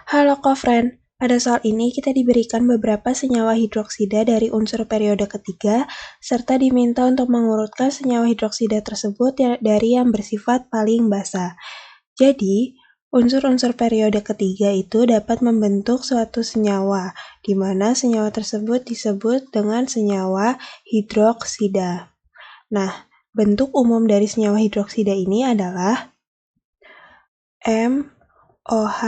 Halo Kofren, pada soal ini kita diberikan beberapa senyawa hidroksida dari unsur periode ketiga, serta diminta untuk mengurutkan senyawa hidroksida tersebut dari yang bersifat paling basa. Jadi, unsur-unsur periode ketiga itu dapat membentuk suatu senyawa, di mana senyawa tersebut disebut dengan senyawa hidroksida. Nah, bentuk umum dari senyawa hidroksida ini adalah MOH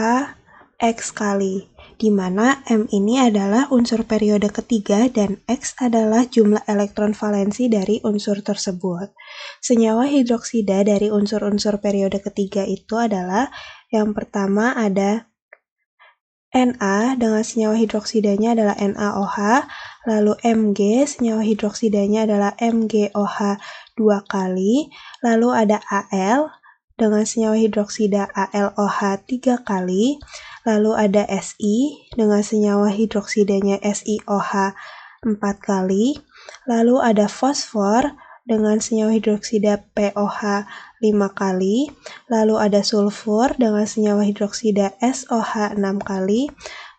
X kali, di mana M ini adalah unsur periode ketiga dan X adalah jumlah elektron valensi dari unsur tersebut. Senyawa hidroksida dari unsur-unsur periode ketiga itu adalah yang pertama ada Na dengan senyawa hidroksidanya adalah NaOH, lalu Mg senyawa hidroksidanya adalah MgOH 2 kali, lalu ada Al dengan senyawa hidroksida AlOH 3 kali, lalu ada Si dengan senyawa hidroksidanya SiOH 4 kali, lalu ada fosfor dengan senyawa hidroksida POH 5 kali, lalu ada sulfur dengan senyawa hidroksida SOH 6 kali,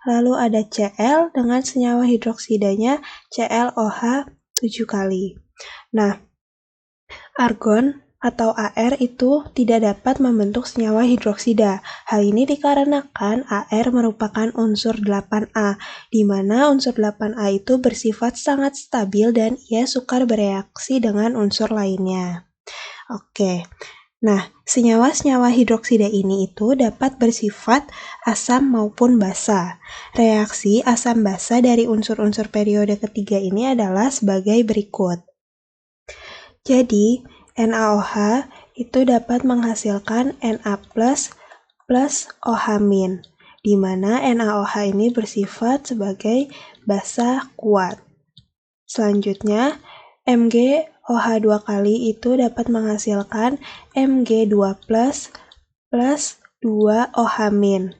lalu ada Cl dengan senyawa hidroksidanya ClOH 7 kali. Nah, argon atau Ar itu tidak dapat membentuk senyawa hidroksida. Hal ini dikarenakan Ar merupakan unsur 8A, di mana unsur 8A itu bersifat sangat stabil dan ia sukar bereaksi dengan unsur lainnya. Oke, nah senyawa-senyawa hidroksida ini itu dapat bersifat asam maupun basa. Reaksi asam basa dari unsur-unsur periode ketiga ini adalah sebagai berikut. Jadi, NaOH itu dapat menghasilkan Na plus OH-, di mana NaOH ini bersifat sebagai basa kuat. Selanjutnya, MgOH 2 kali itu dapat menghasilkan Mg2 plus 2 OH-.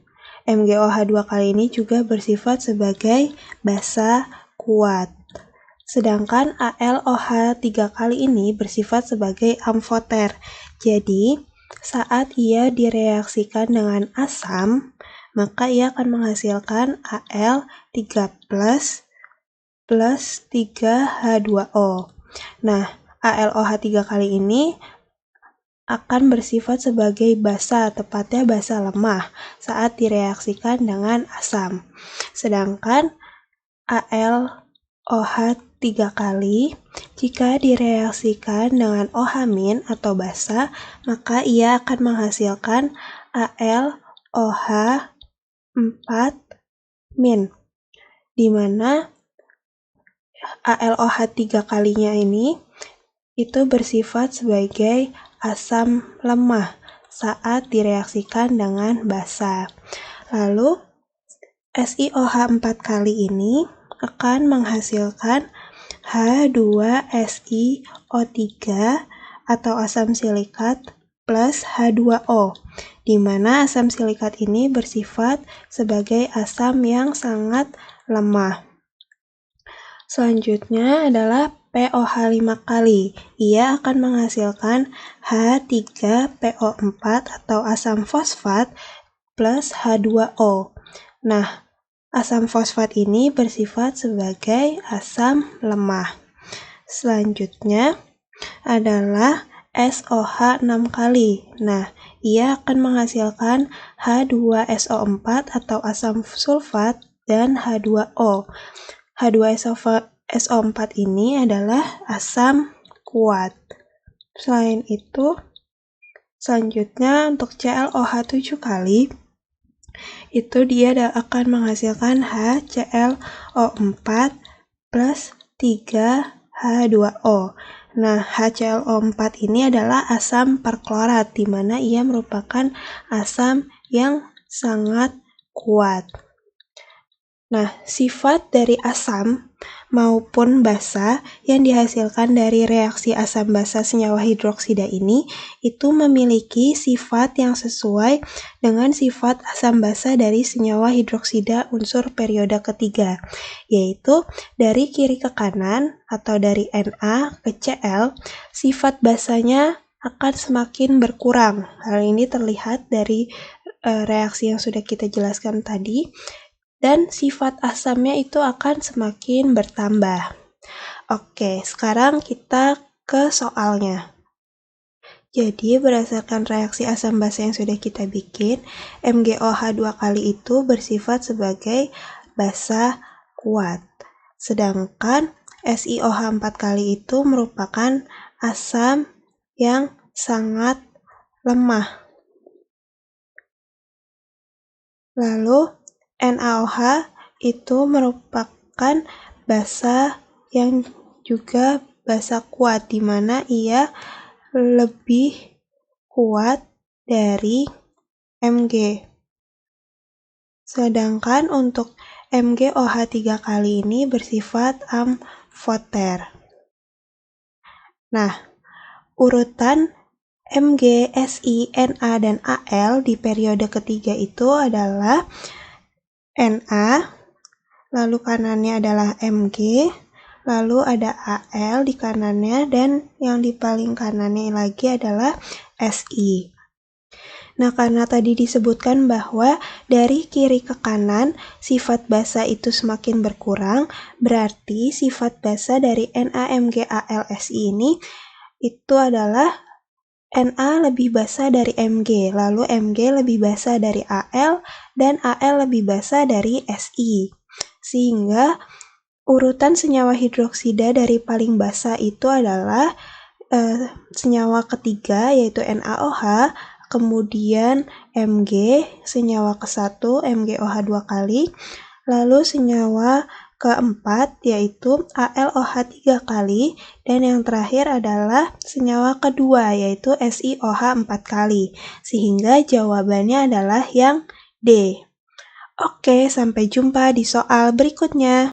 MgOH 2 kali ini juga bersifat sebagai basa kuat. Sedangkan AlOH 3 kali ini bersifat sebagai amfoter. Jadi, saat ia direaksikan dengan asam, maka ia akan menghasilkan Al3 plus 3H2O. Nah, AlOH 3 kali ini akan bersifat sebagai basa, tepatnya basa lemah, saat direaksikan dengan asam. Sedangkan AlOH 3 kali, jika direaksikan dengan OH- atau basa, maka ia akan menghasilkan AlOH 4-, di mana AlOH 3 kalinya ini itu bersifat sebagai asam lemah saat direaksikan dengan basa. Lalu, SiOH 4 kali ini akan menghasilkan H2SiO3 atau asam silikat plus H2O, di mana asam silikat ini bersifat sebagai asam yang sangat lemah. Selanjutnya adalah POH 5 kali. Ia akan menghasilkan H3PO4 atau asam fosfat plus H2O. Nah, asam fosfat ini bersifat sebagai asam lemah. Selanjutnya adalah SOH 6 kali. Nah, ia akan menghasilkan H2SO4 atau asam sulfat dan H2O. H2SO4 ini adalah asam kuat. Selain itu, selanjutnya untuk ClOH 7 kali, itu dia akan menghasilkan HClO4 plus 3H2O. Nah, HClO4 ini adalah asam perklorat, di mana ia merupakan asam yang sangat kuat. Nah, sifat dari asam maupun basa yang dihasilkan dari reaksi asam basa senyawa hidroksida ini itu memiliki sifat yang sesuai dengan sifat asam basa dari senyawa hidroksida unsur periode ketiga, yaitu dari kiri ke kanan atau dari Na ke Cl, sifat basanya akan semakin berkurang. Hal ini terlihat dari reaksi yang sudah kita jelaskan tadi, dan sifat asamnya itu akan semakin bertambah. Oke, sekarang kita ke soalnya. Jadi, berdasarkan reaksi asam basa yang sudah kita bikin, MgOH 2 kali itu bersifat sebagai basa kuat. Sedangkan SiOH 4 kali itu merupakan asam yang sangat lemah. Lalu NaOH itu merupakan basa yang juga basa kuat, di mana ia lebih kuat dari Mg. Sedangkan untuk MgOH 3 kali ini bersifat amfoter. Nah, urutan Mg, Si, Na, dan Al di periode ketiga itu adalah Na, lalu kanannya adalah Mg, lalu ada Al di kanannya, dan yang di paling kanannya lagi adalah Si. Nah, karena tadi disebutkan bahwa dari kiri ke kanan sifat basa itu semakin berkurang, berarti sifat basa dari Na, Mg, Al, Si ini itu adalah Na lebih basa dari Mg, lalu Mg lebih basa dari Al, dan Al lebih basa dari Si. Sehingga urutan senyawa hidroksida dari paling basa itu adalah senyawa ketiga, yaitu NaOH, kemudian Mg, senyawa ke-1, MgOH 2 kali, lalu senyawa keempat yaitu AlOH 3 kali, dan yang terakhir adalah senyawa kedua yaitu SiOH 4 kali, sehingga jawabannya adalah yang D. Oke, sampai jumpa di soal berikutnya.